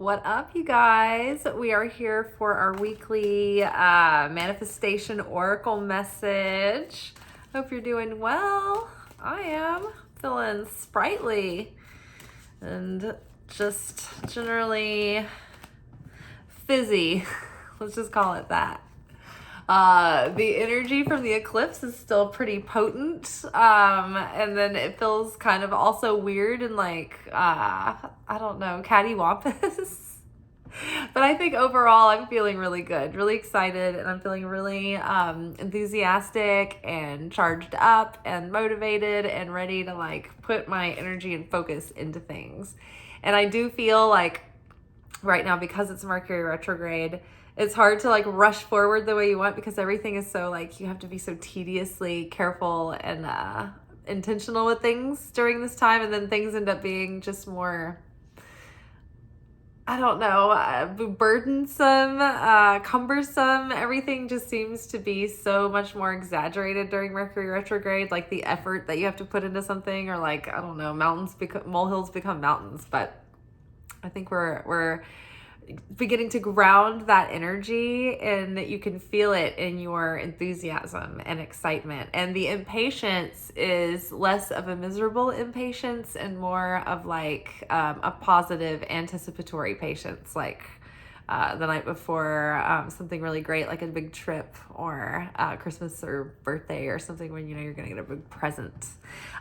What up, you guys? We are here for our weekly manifestation oracle message. Hope you're doing well. I am feeling sprightly and just generally fizzy. Let's just call it that. The energy from the eclipse is still pretty potent. And then it feels kind of also weird and like, I don't know, cattywampus. But I think overall I'm feeling really good, really excited, and I'm feeling really enthusiastic and charged up and motivated and ready to like put my energy and focus into things. And I do feel like right now, because it's Mercury retrograde, it's hard to like rush forward the way you want because everything is so like you have to be so tediously careful and intentional with things during this time, and then things end up being just more, I don't know, burdensome, cumbersome. Everything just seems to be so much more exaggerated during Mercury retrograde, like the effort that you have to put into something, or like, I don't know, molehills become mountains. But I think we're beginning to ground that energy, and you can feel it in your enthusiasm and excitement. And the impatience is less of a miserable impatience and more of like a positive anticipatory patience, like the night before something really great, like a big trip or Christmas or birthday or something, when you know you're gonna get a big present.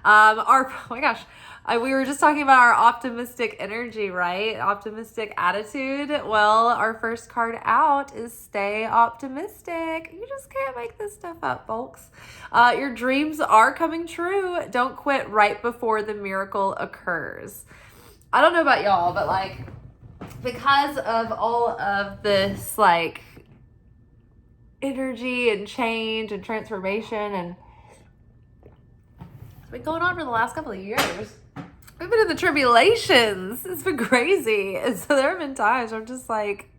Oh my gosh, we were just talking about our optimistic energy, right? Optimistic attitude. Well, our first card out is stay optimistic. You just can't make this stuff up, folks. Your dreams are coming true. Don't quit right before the miracle occurs. I don't know about y'all, but like, because of all of this like energy and change and transformation, and it's been going on for the last couple of years. We've been in the tribulations. It's been crazy. And so there have been times where I'm just like,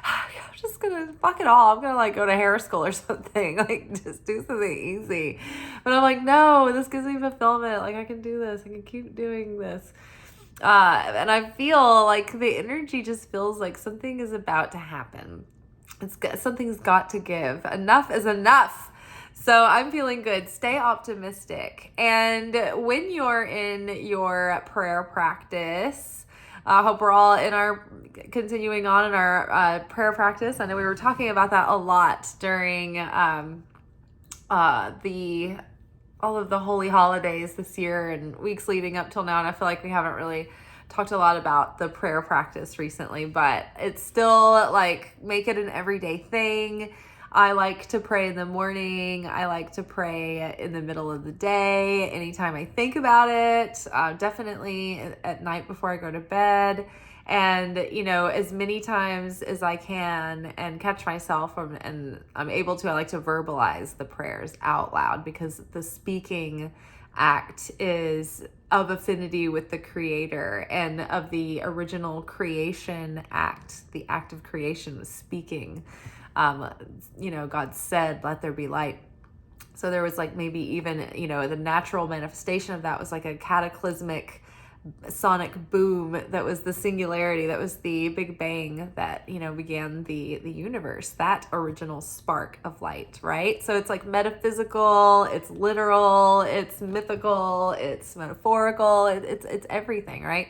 I'm just gonna fuck it all. I'm gonna like go to hair school or something, like just do something easy. But I'm like, no, this gives me fulfillment. Like I can do this. I can keep doing this. And I feel like the energy just feels like something is about to happen. Something's got to give. Enough is enough. So I'm feeling good. Stay optimistic. And when you're in your prayer practice, I hope we're all continuing on in our prayer practice. I know we were talking about that a lot during all of the holy holidays this year and weeks leading up till now. And I feel like we haven't really talked a lot about the prayer practice recently, but it's still like, make it an everyday thing. I like to pray in the morning. I like to pray in the middle of the day, anytime I think about it, definitely at night before I go to bed. And, you know, as many times as I can and catch myself and I'm able to, I like to verbalize the prayers out loud, because the speaking act is of affinity with the creator, and of the original creation act. The act of creation was speaking. God said, let there be light. So there was like maybe even, the natural manifestation of that was like a cataclysmic sonic boom that was the singularity, that was the big bang that began the universe, that original spark of light, right? So it's like metaphysical, it's literal, it's mythical, it's metaphorical, it's everything, right?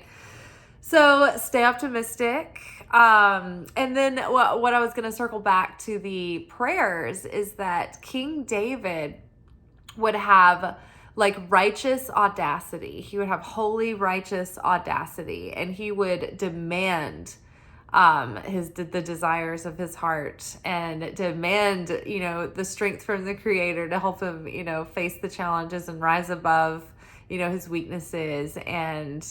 So stay optimistic. And then what I was going to circle back to the prayers is that King David would have like righteous audacity. He would have holy righteous audacity, and he would demand the desires of his heart, and demand the strength from the creator to help him face the challenges and rise above his weaknesses. And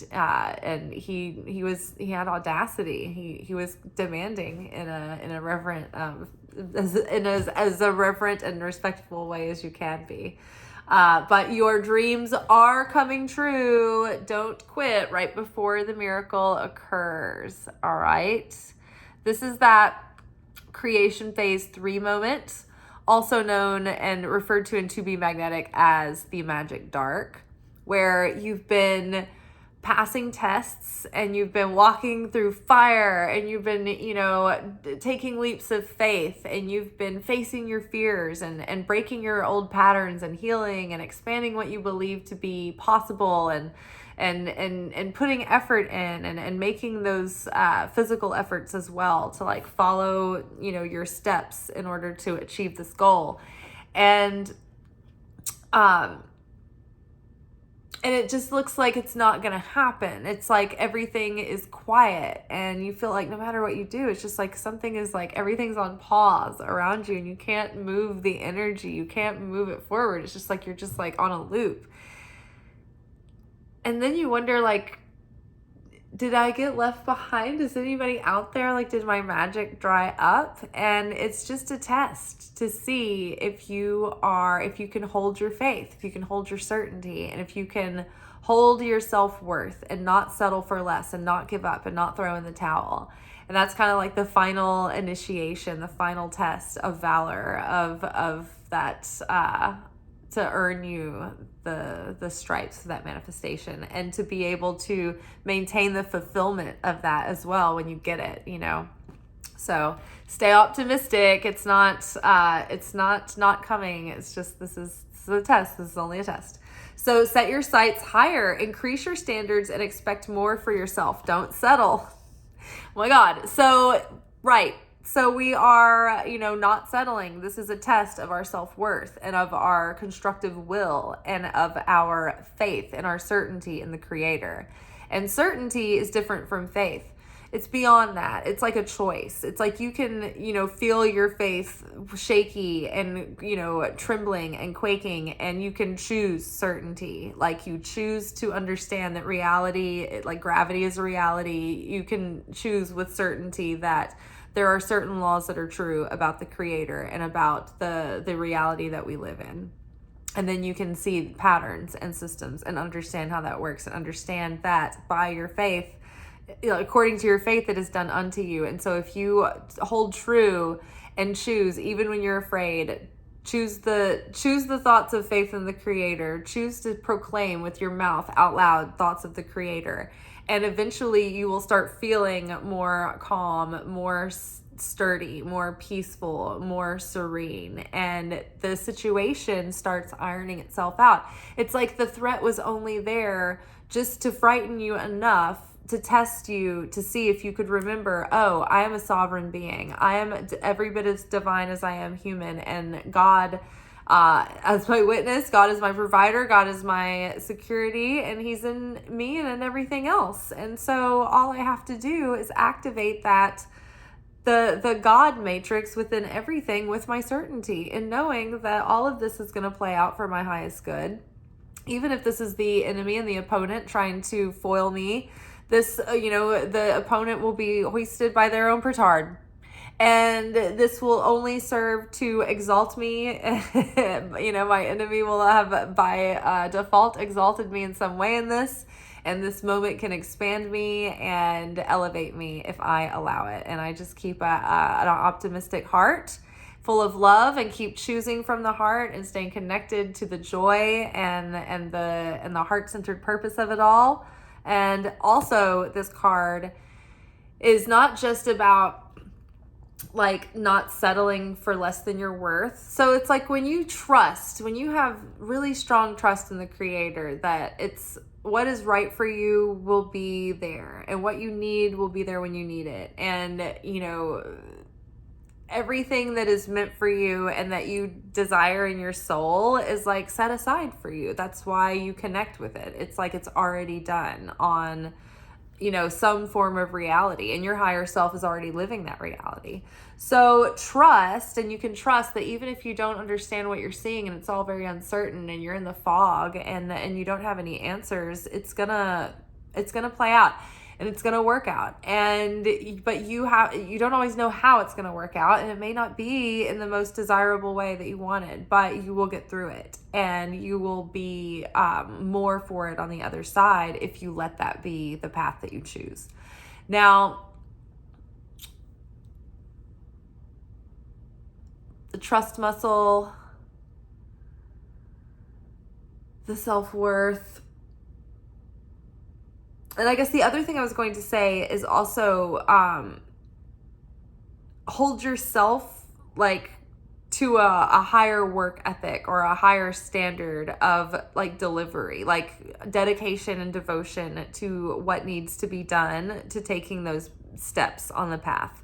he had audacity. He was demanding in a reverent as a reverent and respectful way as you can be. But your dreams are coming true. Don't quit right before the miracle occurs. All right. This is that creation phase 3 moment, also known and referred to in To Be Magnetic as the magic dark, where you've been passing tests, and you've been walking through fire, and you've been, taking leaps of faith, and you've been facing your fears and breaking your old patterns and healing and expanding what you believe to be possible, and putting effort in, and making those physical efforts as well to like follow, your steps in order to achieve this goal. And and it just looks like it's not going to happen. It's like everything is quiet, and you feel like no matter what you do, it's just like something is like everything's on pause around you, and you can't move the energy. You can't move it forward. It's just like you're just like on a loop. And then you wonder, like, did I get left behind? Is anybody out there? Like, did my magic dry up? And it's just a test to see if you can hold your faith, if you can hold your certainty, and if you can hold your self-worth and not settle for less and not give up and not throw in the towel. And that's kind of like the final initiation, the final test of valor, of that, to earn you the stripes for that manifestation, and to be able to maintain the fulfillment of that as well when you get it, So stay optimistic. It's not coming. It's just, this is a test. This is only a test. So set your sights higher, increase your standards, and expect more for yourself. Don't settle. Oh my God. So, right. So we are, not settling. This is a test of our self-worth and of our constructive will and of our faith and our certainty in the Creator. And certainty is different from faith. It's beyond that. It's like a choice. It's like you can, feel your faith shaky and, trembling and quaking, and you can choose certainty. Like you choose to understand that reality, like gravity is a reality. You can choose with certainty that there are certain laws that are true about the Creator and about the reality that we live in. And then you can see patterns and systems and understand how that works, and understand that by your faith, according to your faith, it is done unto you. And so if you hold true and choose, even when you're afraid, choose the thoughts of faith in the Creator, choose to proclaim with your mouth out loud thoughts of the Creator. And eventually you will start feeling more calm, more sturdy, more peaceful, more serene. And the situation starts ironing itself out. It's like the threat was only there just to frighten you enough to test you, to see if you could remember, oh, I am a sovereign being. I am every bit as divine as I am human. And God, as my witness, God is my provider, God is my security, and He's in me and in everything else. And so all I have to do is activate that, the God matrix within everything, with my certainty, and knowing that all of this is going to play out for my highest good. Even if this is the enemy and the opponent trying to foil me, this, the opponent will be hoisted by their own petard. And this will only serve to exalt me. My enemy will have by default exalted me in some way in this. And this moment can expand me and elevate me if I allow it. And I just keep an optimistic heart full of love, and keep choosing from the heart and staying connected to the joy and the heart-centered purpose of it all. And also, this card is not just about like not settling for less than your worth. So it's like when you have really strong trust in the Creator, that it's what is right for you will be there, and what you need will be there when you need it. And, everything that is meant for you and that you desire in your soul is like set aside for you. That's why you connect with it. It's like it's already done on, some form of reality, and your higher self is already living that reality. So trust, and you can trust that even if you don't understand what you're seeing and it's all very uncertain and you're in the fog and you don't have any answers, it's gonna play out. And it's going to work out. But you don't always know how it's going to work out. And it may not be in the most desirable way that you wanted, but you will get through it. And you will be more for it on the other side if you let that be the path that you choose. Now, the trust muscle, the self-worth, And I guess the other thing I was going to say is also hold yourself like to a higher work ethic or a higher standard of like delivery, like dedication and devotion to what needs to be done to taking those steps on the path.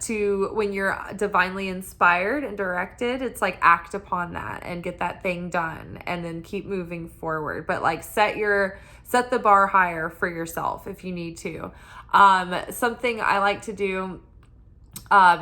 To when you're divinely inspired and directed, it's like act upon that and get that thing done and then keep moving forward. But like set the bar higher for yourself if you need to. Something I like to do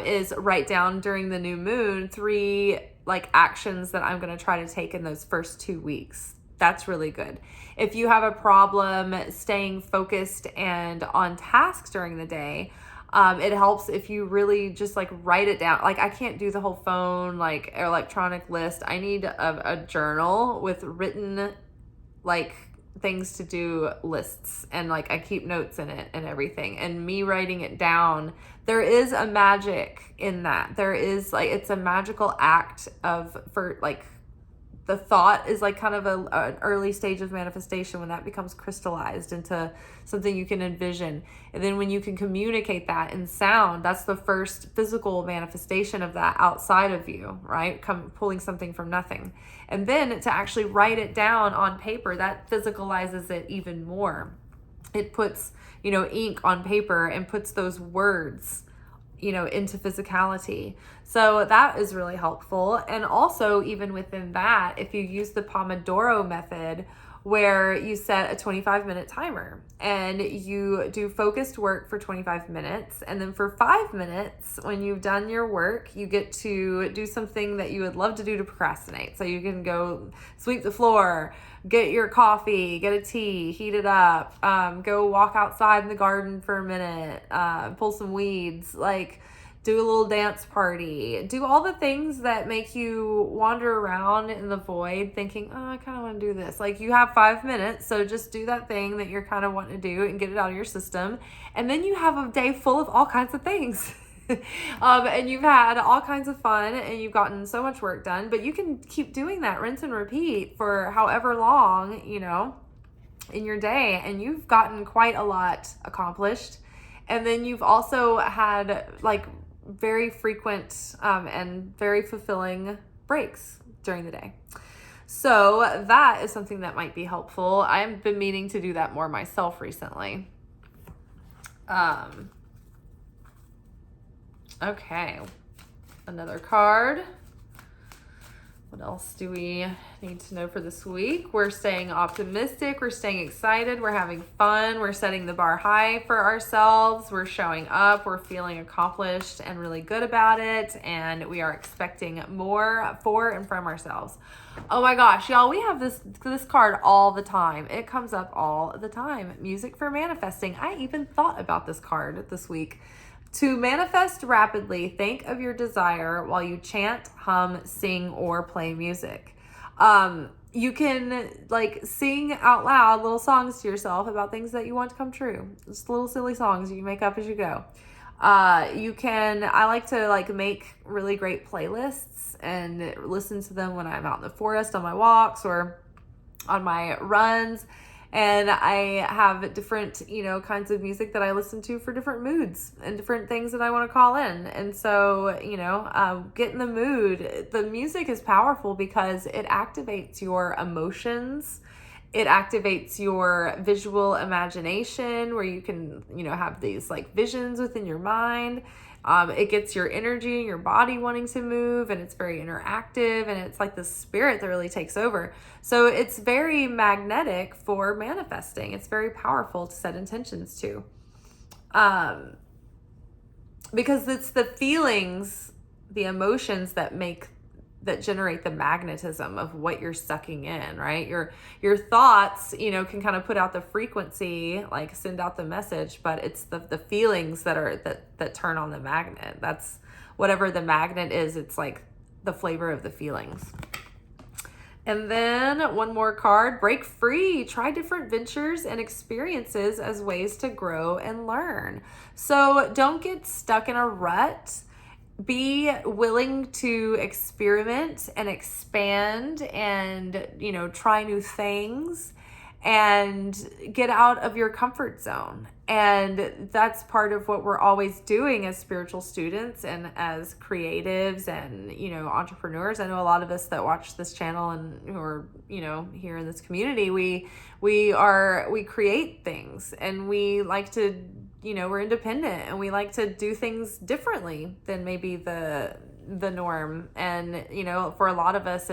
is write down during the new moon 3 like actions that I'm going to try to take in those first 2 weeks. That's really good. If you have a problem staying focused and on task during the day, it helps if you really just like write it down. Like I can't do the whole phone, like electronic list. I need a journal with written like things to do lists, and like I keep notes in it and everything, and me writing it down, there is a magic in that. There is like, it's a magical act for like the thought is like kind of an early stage of manifestation when that becomes crystallized into something you can envision. And then when you can communicate that in sound, that's the first physical manifestation of that outside of you, right? Pulling something from nothing. And then to actually write it down on paper, that physicalizes it even more. It puts, ink on paper and puts those words into physicality. So that is really helpful. And also even within that, if you use the Pomodoro method, where you set a 25-minute timer and you do focused work for 25 minutes. And then for 5 minutes, when you've done your work, you get to do something that you would love to do to procrastinate. So you can go sweep the floor, get your coffee, get a tea, heat it up, go walk outside in the garden for a minute, pull some weeds, like do a little dance party, do all the things that make you wander around in the void thinking, oh, I kind of want to do this. Like you have 5 minutes, so just do that thing that you're kind of wanting to do and get it out of your system. And then you have a day full of all kinds of things. And you've had all kinds of fun and you've gotten so much work done, but you can keep doing that, rinse and repeat for however long, in your day, and you've gotten quite a lot accomplished. And then you've also had like very frequent and very fulfilling breaks during the day. So that is something that might be helpful. I've been meaning to do that more myself recently. Okay, another card. What else do we need to know for this week? We're staying optimistic. We're staying excited. We're having fun. We're setting the bar high for ourselves. We're showing up. We're feeling accomplished and really good about it. And we are expecting more for and from ourselves. Oh my gosh, y'all, we have this card all the time. It comes up all the time. Music for manifesting. I even thought about this card this week. To manifest rapidly, think of your desire while you chant, hum, sing, or play music. You can like sing out loud little songs to yourself about things that you want to come true. Just little silly songs you can make up as you go. I like to like make really great playlists and listen to them when I'm out in the forest on my walks or on my runs. And I have different, kinds of music that I listen to for different moods and different things that I want to call in. And so, get in the mood. The music is powerful because it activates your emotions. It activates your visual imagination where you can, have these like visions within your mind. It gets your energy and your body wanting to move, and it's very interactive, and it's like the spirit that really takes over. So it's very magnetic for manifesting. It's very powerful to set intentions to. Because it's the feelings, the emotions that generate the magnetism of what you're sucking in, right? Your thoughts, can kind of put out the frequency, like send out the message, but it's the feelings that turn on the magnet. That's whatever the magnet is. It's like the flavor of the feelings. And then one more card, break free, try different ventures and experiences as ways to grow and learn. So don't get stuck in a rut. Be willing to experiment and expand and, try new things and get out of your comfort zone. And that's part of what we're always doing as spiritual students and as creatives and, entrepreneurs. I know a lot of us that watch this channel and who are, here in this community, we create things, and we like to, we're independent, and we like to do things differently than maybe the norm. And, for a lot of us,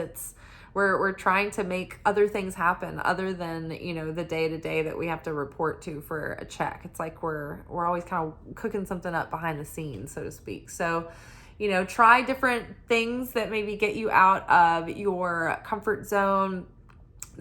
we're trying to make other things happen other than, the day-to-day that we have to report to for a check. It's like we're always kind of cooking something up behind the scenes, so to speak. So, try different things that maybe get you out of your comfort zone.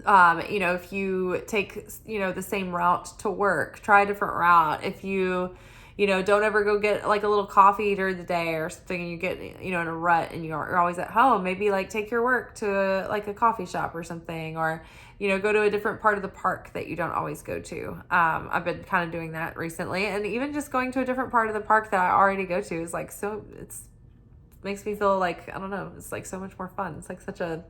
If you take, the same route to work, try a different route. If you, don't ever go get like a little coffee during the day or something, and you get, in a rut and you're always at home, maybe like take your work to like a coffee shop or something, or, go to a different part of the park that you don't always go to. I've been kind of doing that recently, and even just going to a different part of the park that I already go to is like, makes me feel like, I don't know, it's like so much more fun. It's like such a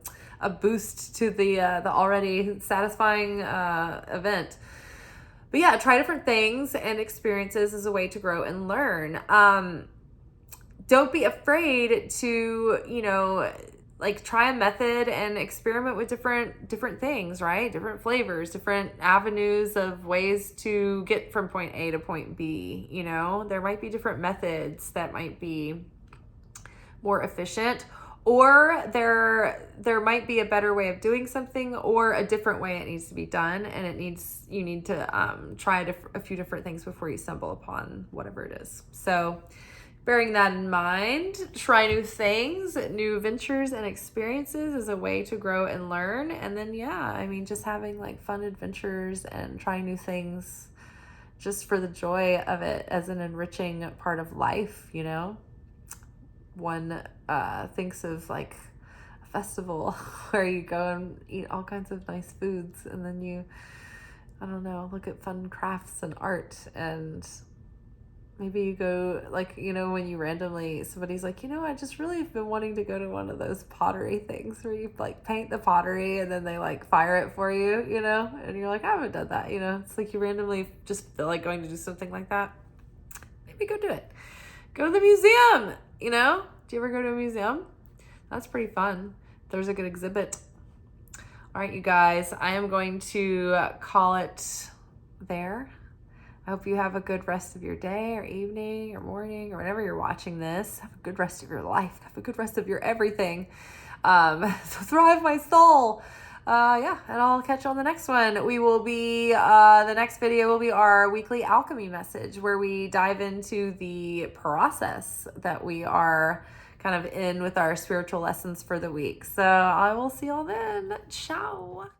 boost to the already satisfying event. But yeah, try different things and experiences as a way to grow and learn. Don't be afraid to, try a method and experiment with different things, right? Different flavors, different avenues of ways to get from point A to point B. There might be different methods that might be more efficient, or there might be a better way of doing something, or a different way it needs to be done, and you need to try a few different things before you stumble upon whatever it is. So bearing that in mind, try new things, new ventures and experiences as a way to grow and learn. And then just having like fun adventures and trying new things just for the joy of it as an enriching part of life. One thinks of like a festival where you go and eat all kinds of nice foods, and then you, I don't know, look at fun crafts and art, and maybe you go like, when you randomly, somebody's like, I just really have been wanting to go to one of those pottery things where you like paint the pottery and then they like fire it for you, and you're like, I haven't done that, it's like you randomly just feel like going to do something like that. Maybe go do it. Go to the museum. Do you ever go to a museum? That's pretty fun. There's a good exhibit. All right, you guys, I am going to call it there. I hope you have a good rest of your day or evening or morning or whenever you're watching this. Have a good rest of your life. Have a good rest of your everything. So thrive, my soul. And I'll catch you on the next one. We will be, the next video will be our weekly alchemy message, where we dive into the process that we are kind of in with our spiritual lessons for the week. So I will see y'all then. Ciao.